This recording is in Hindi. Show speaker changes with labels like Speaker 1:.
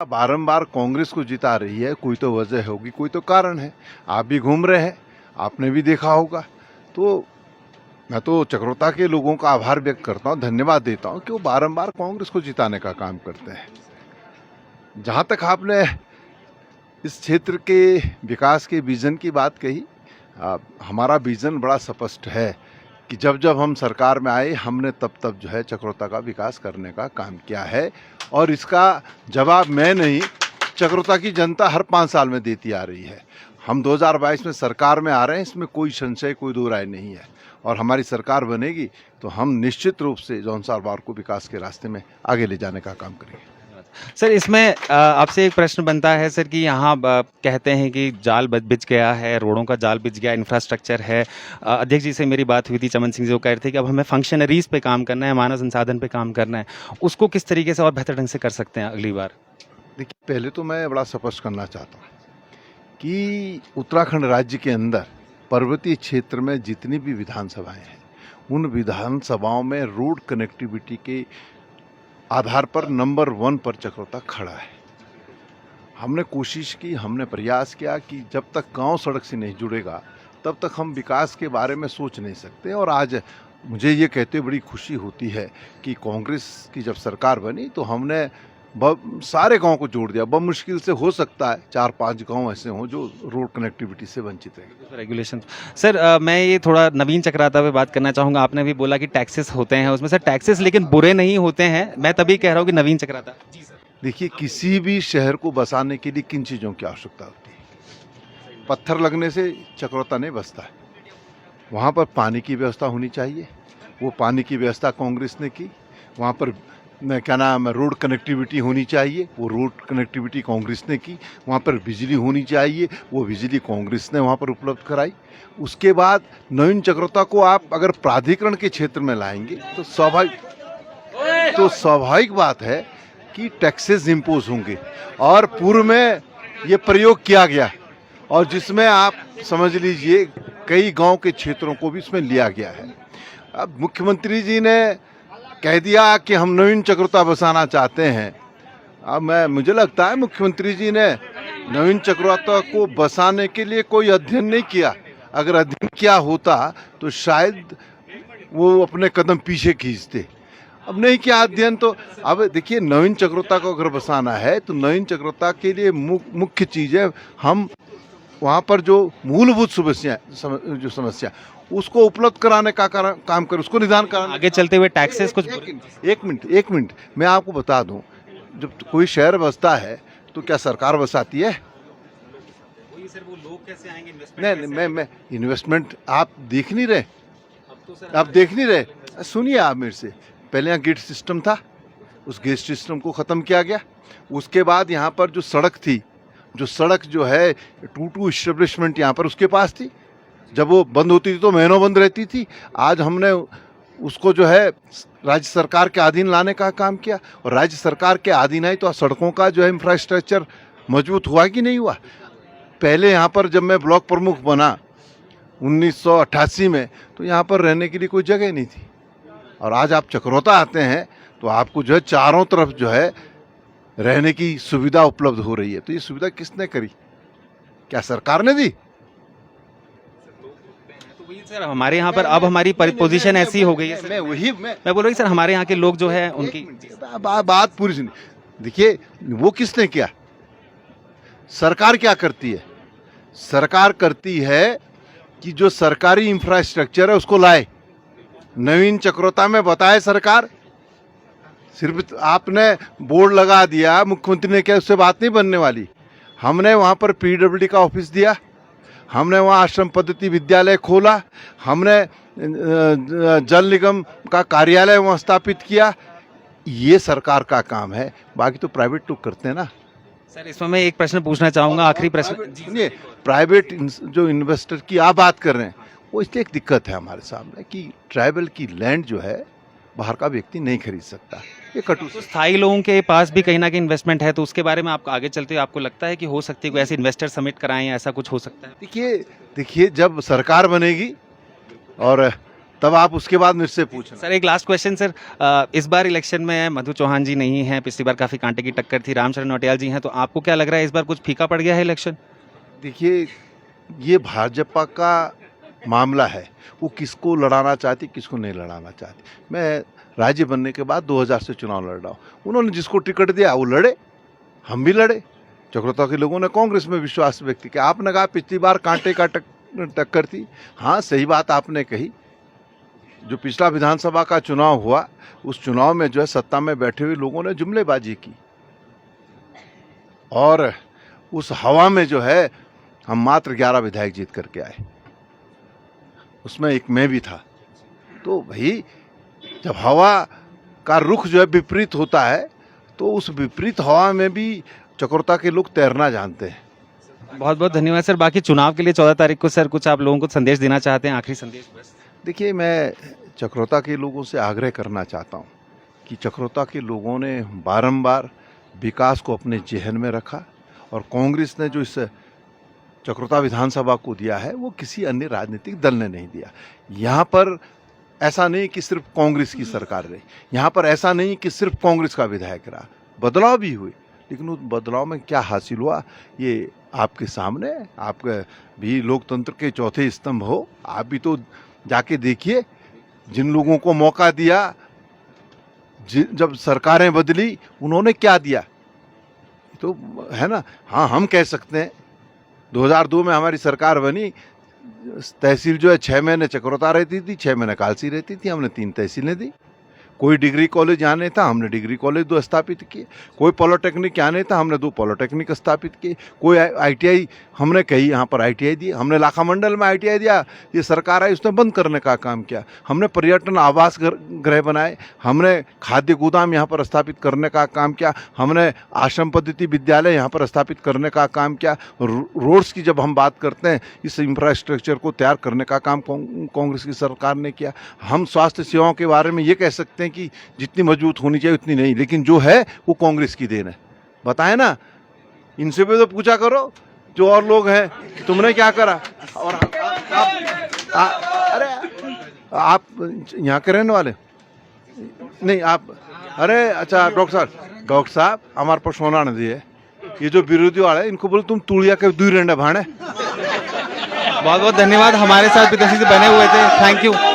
Speaker 1: बारंबार कांग्रेस को जिता रही है, कोई तो वजह होगी, कोई तो कारण है। आप भी घूम रहे हैं, आपने भी देखा होगा। तो मैं तो चक्रोता के लोगों का आभार व्यक्त करता हूं, धन्यवाद देता हूं कि वो बारंबार कांग्रेस को जिताने का काम करते हैं। जहां तक आपने इस क्षेत्र के विकास के विजन की बात कही, हमारा विजन बड़ा स्पष्ट है कि जब जब हम सरकार में आए, हमने तब तब जो है चक्रोता का विकास करने का काम किया है। और इसका जवाब मैं नहीं, चक्रोता की जनता हर 5 साल में देती आ रही है। हम 2022 में सरकार में आ रहे हैं, इसमें कोई संशय, कोई दो राय नहीं है। और हमारी सरकार बनेगी तो हम निश्चित रूप से जौनसार को विकास के रास्ते में आगे ले जाने का काम करेंगे।
Speaker 2: सर, इसमें आपसे एक प्रश्न बनता है सर कि यहाँ कहते हैं कि जाल बिछ गया है, रोडों का जाल बिछ गया, इंफ्रास्ट्रक्चर है। अध्यक्ष जी से मेरी बात हुई थी, चमन सिंह जी, वो कह रहे थे कि अब हमें फंक्शनरीज पे काम करना है, मानव संसाधन पे काम करना है। उसको किस तरीके से और बेहतर ढंग से कर सकते हैं अगली बार?
Speaker 1: देखिए, पहले तो मैं बड़ा स्पष्ट करना चाहता हूँ कि उत्तराखंड राज्य के अंदर पर्वतीय क्षेत्र में जितनी भी विधानसभाएं हैं, उन विधानसभाओं में रोड कनेक्टिविटी के आधार पर नंबर 1 पर चक्रोता खड़ा है। हमने कोशिश की, हमने प्रयास किया कि जब तक गांव सड़क से नहीं जुड़ेगा तब तक हम विकास के बारे में सोच नहीं सकते। और आज मुझे ये कहते हुए बड़ी खुशी होती है कि कांग्रेस की जब सरकार बनी तो हमने सारे गांव को जोड़ दिया। बहुत मुश्किल से हो सकता है 4-5 गांव ऐसे हों जो रोड कनेक्टिविटी से वंचित है।
Speaker 2: रेगुलेशन सर, मैं ये थोड़ा नवीन चक्राता पे बात करना चाहूँगा। आपने भी बोला कि टैक्सेस होते हैं उसमें, सर टैक्सेस लेकिन बुरे नहीं होते हैं। मैं तभी कह रहा हूँ कि नवीन चक्राता। जी सर।
Speaker 1: देखिए, किसी भी शहर को बसाने के लिए किन चीज़ों की आवश्यकता होती है? पत्थर लगने से चक्रोता नहीं बसता है। वहाँ पर पानी की व्यवस्था होनी चाहिए, वो पानी की व्यवस्था कांग्रेस ने की। वहाँ पर क्या नाम है, रोड कनेक्टिविटी होनी चाहिए, वो रोड कनेक्टिविटी कांग्रेस ने की। वहाँ पर बिजली होनी चाहिए, वो बिजली कांग्रेस ने वहाँ पर उपलब्ध कराई। उसके बाद नवीन चक्रोता को आप अगर प्राधिकरण के क्षेत्र में लाएंगे तो स्वाभाविक बात है कि टैक्सेस इम्पोज होंगे। और पूर्व में ये प्रयोग किया गया और जिसमें आप समझ लीजिए कई गांव के क्षेत्रों को भी इसमें लिया गया है। अब मुख्यमंत्री जी ने कह दिया कि हम नवीन चक्रोता बसाना चाहते हैं। अब मुझे लगता है मुख्यमंत्री जी ने नवीन चक्रोता को बसाने के लिए कोई अध्ययन नहीं किया। अगर अध्ययन किया होता तो शायद वो अपने कदम पीछे खींचते। अब नहीं किया अध्ययन तो अब देखिए, नवीन चक्रोता को अगर बसाना है तो नवीन चक्रोता के लिए मुख्य चीज़ है, हम वहाँ पर जो मूलभूत समस्या उसको उपलब्ध कराने का काम कर, उसको निदान कराने।
Speaker 2: आगे चलते हुए टैक्सेस कुछ
Speaker 1: एक मिनट मैं आपको बता दूं, जब कोई शहर बसता है तो क्या सरकार बसाती है?
Speaker 2: सर, वो लोग कैसे आएंगे?
Speaker 1: नहीं, मैं इन्वेस्टमेंट आप देख नहीं रहे, आप देख नहीं रहे। सुनिए आप मेरे से, पहले यहाँ गेट सिस्टम था, उस गेट सिस्टम को ख़त्म किया गया। उसके बाद यहाँ पर जो सड़क थी, जो सड़क जो है 2-2 इस्टेब्लिशमेंट यहाँ पर उसके पास थी, जब वो बंद होती थी तो महीनों बंद रहती थी। आज हमने उसको जो है राज्य सरकार के अधीन लाने का काम किया और राज्य सरकार के अधीन आई तो सड़कों का जो है इंफ्रास्ट्रक्चर मजबूत हुआ कि नहीं हुआ। पहले यहाँ पर जब मैं ब्लॉक प्रमुख बना 1988 में, तो यहाँ पर रहने के लिए कोई जगह नहीं थी। और आज आप चक्रोता आते हैं तो आपको जो है चारों तरफ जो है रहने की सुविधा उपलब्ध हो रही है। तो ये सुविधा किसने करी? क्या सरकार ने दी?
Speaker 2: सर, हमारे यहाँ पर अब हमारी पोजीशन ऐसी हो गई है।
Speaker 1: मैं
Speaker 2: बोल रही सर, हमारे यहाँ के लोग जो है उनकी
Speaker 1: बात पूरी सुनिए। देखिए, वो किसने किया? सरकार क्या करती है? सरकार करती है कि जो सरकारी इंफ्रास्ट्रक्चर है उसको लाए, नवीन चक्रोता में बताए सरकार। सिर्फ आपने बोर्ड लगा दिया, मुख्यमंत्री ने क्या उससे बात नहीं बनने वाली। हमने वहाँ पर पीडब्ल्यूडी का ऑफिस दिया, हमने वहाँ आश्रम पद्धति विद्यालय खोला, हमने जल निगम का कार्यालय वहाँ स्थापित किया। ये सरकार का काम है, बाकी तो प्राइवेट लोग करते हैं ना।
Speaker 2: सर, इसमें मैं एक प्रश्न पूछना चाहूँगा, आखिरी प्रश्न।
Speaker 1: सुनिए, प्राइवेट जो इन्वेस्टर की आप बात कर रहे हैं, वो इसलिए एक दिक्कत है हमारे सामने कि ट्राइबल की लैंड जो है बाहर का व्यक्ति नहीं खरीद सकता। ये कटु
Speaker 2: स्थायी लोगों के पास भी कहीं ना कहीं इन्वेस्टमेंट है, तो उसके बारे में आप आगे चलते हुए आपको लगता है कि हो सकती है कोई ऐसे इन्वेस्टर समिट कराएं या ऐसा कुछ हो सकता है?
Speaker 1: देखिए, जब सरकार बनेगी और तब आप उसके बाद मुझसे पूछना।
Speaker 2: सर एक लास्ट क्वेश्चन सर, इस बार इलेक्शन में मधु चौहान जी नहीं हैं, पिछली बार काफ़ी कांटे की टक्कर थी, रामचरण नौटियाल जी हैं, तो आपको क्या लग रहा है इस बार कुछ फीका पड़ गया है इलेक्शन?
Speaker 1: देखिए, ये भाजपा का मामला है, वो किसको लड़ाना चाहती, किसको नहीं लड़ाना चाहती। मैं राज्य बनने के बाद 2000 से चुनाव लड़ रहा हूँ, उन्होंने जिसको टिकट दिया वो लड़े, हम भी लड़े। चक्रोता के लोगों ने कांग्रेस में विश्वास व्यक्त किया। आपने कहा पिछली बार कांटे का टक्कर थी, हाँ सही बात आपने कही। जो पिछला विधानसभा का चुनाव हुआ, उस चुनाव में जो है सत्ता में बैठे हुए लोगों ने जुमलेबाजी की, और उस हवा में जो है हम मात्र 11 विधायक जीत करके आए, उसमें एक मैं भी था। तो भाई जब हवा का रुख जो है विपरीत होता है, तो उस विपरीत हवा में भी चक्रोता के लोग तैरना जानते हैं।
Speaker 2: बहुत बहुत धन्यवाद सर। बाकी चुनाव के लिए 14 तारीख को सर कुछ आप लोगों को संदेश देना चाहते हैं, आखिरी संदेश बस?
Speaker 1: देखिए, मैं चक्रोता के लोगों से आग्रह करना चाहता हूँ कि चक्रोता के लोगों ने बारंबार विकास को अपने जेहन में रखा, और कांग्रेस ने जो इस चक्रोता विधानसभा को दिया है वो किसी अन्य राजनीतिक दल ने नहीं दिया। यहाँ पर ऐसा नहीं कि सिर्फ कांग्रेस की सरकार रही, यहाँ पर ऐसा नहीं कि सिर्फ कांग्रेस का विधायक रहा, बदलाव भी हुए, लेकिन उस बदलाव में क्या हासिल हुआ ये आपके सामने है। आप भी लोकतंत्र के चौथे स्तंभ हो, आप भी तो जाके देखिए, जिन लोगों को मौका दिया, जब सरकारें बदली, उन्होंने क्या दिया, तो है ना। हाँ, हम कह सकते हैं 2002 में हमारी सरकार बनी, तहसील जो है 6 महीने चक्रोता रहती थी, 6 महीने कालसी रहती थी, हमने 3 तहसीलें दी। कोई डिग्री कॉलेज यहाँ नहीं था, हमने डिग्री कॉलेज 2 स्थापित किए। कोई पॉलिटेक्निक यहाँ नहीं था, हमने 2 पॉलिटेक्निक स्थापित किए। कोई ITI हमने कही यहाँ पर ITI दी, हमने लाखा मंडल में ITI दिया, ये सरकार आई उसने बंद करने का काम किया। हमने पर्यटन आवास गृह बनाए, हमने खाद्य गोदाम यहाँ पर स्थापित करने का काम किया, हमने आश्रम पद्धति विद्यालय यहाँ पर स्थापित करने का काम किया। रोड्स की जब हम बात करते हैं, इस इंफ्रास्ट्रक्चर को तैयार करने का काम कांग्रेस की सरकार ने किया। हम स्वास्थ्य सेवाओं के बारे में ये कह सकते हैं कि जितनी मजबूत होनी चाहिए उतनी नहीं, लेकिन जो है वो कांग्रेस की देन है। बताए ना, इनसे भी तो पूछा करो जो और लोग हैं कि तुमने क्या करा। और अरे आप यहाँ के रहने वाले नहीं आप, अरे अच्छा डॉक्टर साहब हमारे पास सोना नहीं दिए, ये जो विरोधी वाले इनको बोलो तुम तुड़िया के 2 रेंडे भाड़े।
Speaker 2: बहुत बहुत धन्यवाद, हमारे साथ पिताजी से बने हुए थे, थैंक यू।